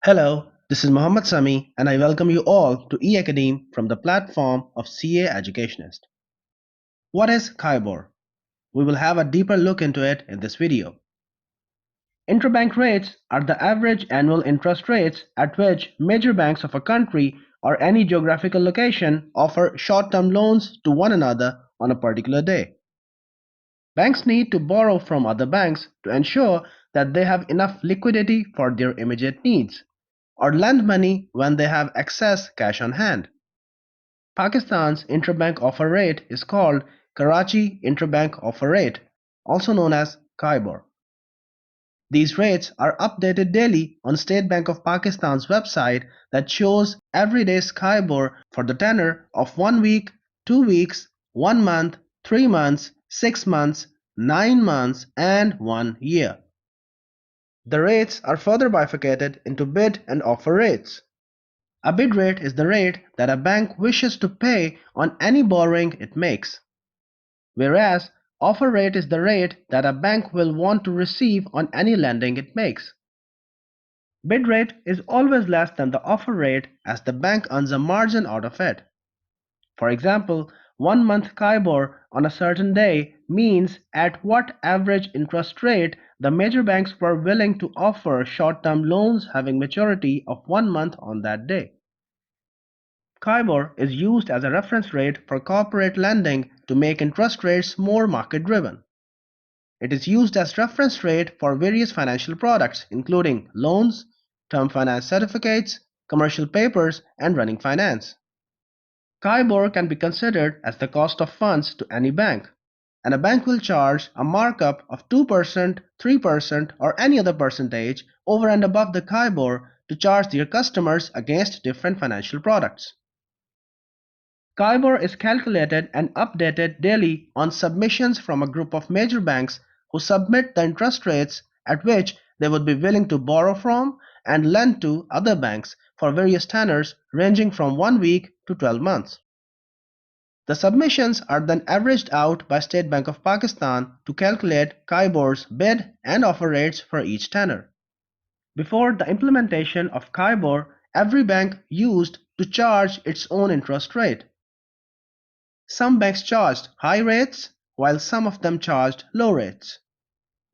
Hello, this is Mohammed Samie and I welcome you all to eAcademe from the platform of CA Educationist. What is KIBOR? We will have a deeper look into it in this video. Interbank rates are the average annual interest rates at which major banks of a country or any geographical location offer short-term loans to one another on a particular day. Banks need to borrow from other banks to ensure that they have enough liquidity for their immediate needs, or lend money when they have excess cash on hand. Pakistan's interbank offer rate is called Karachi Interbank Offer Rate, also known as KIBOR. These rates are updated daily on State Bank of Pakistan's website that shows every day's KIBOR for the tenor of 1 week, 2 weeks, 1 month, 3 months, 6 months, 9 months, and 1 year. The rates are further bifurcated into bid and offer rates. A bid rate is the rate that a bank wishes to pay on any borrowing it makes, whereas offer rate is the rate that a bank will want to receive on any lending it makes. Bid rate is always less than the offer rate as the bank earns a margin out of it. For example, 1 month KIBOR on a certain day means at what average interest rate the major banks were willing to offer short-term loans having maturity of 1 month on that day. KIBOR is used as a reference rate for corporate lending to make interest rates more market-driven. It is used as reference rate for various financial products including loans, term finance certificates, commercial papers, and running finance. KIBOR can be considered as the cost of funds to any bank, and a bank will charge a markup of 2%, 3%, or any other percentage over and above the KIBOR to charge their customers against different financial products. KIBOR is calculated and updated daily on submissions from a group of major banks who submit the interest rates at which they would be willing to borrow from and lend to other banks for various tenors ranging from 1 week to 12 months. The submissions are then averaged out by State Bank of Pakistan to calculate KIBOR's bid and offer rates for each tenor. Before the implementation of KIBOR, every bank used to charge its own interest rate. Some banks charged high rates, while some of them charged low rates.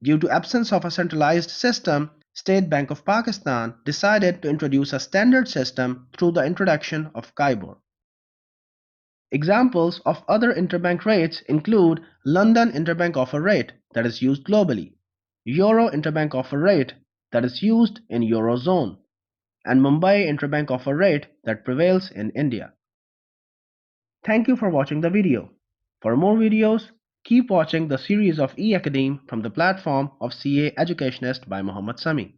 Due to absence of a centralized system, State Bank of Pakistan decided to introduce a standard system through the introduction of KIBOR. Examples of other interbank rates include London Interbank Offer Rate that is used globally, Euro Interbank Offer Rate that is used in Eurozone, and Mumbai Interbank Offer Rate that prevails in India. Thank you for watching the video. For more videos, keep watching the series of eAcademe from the platform of CA Educationist by Mohammed Samie.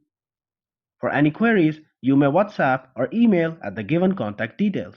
For any queries, you may WhatsApp or email at the given contact details.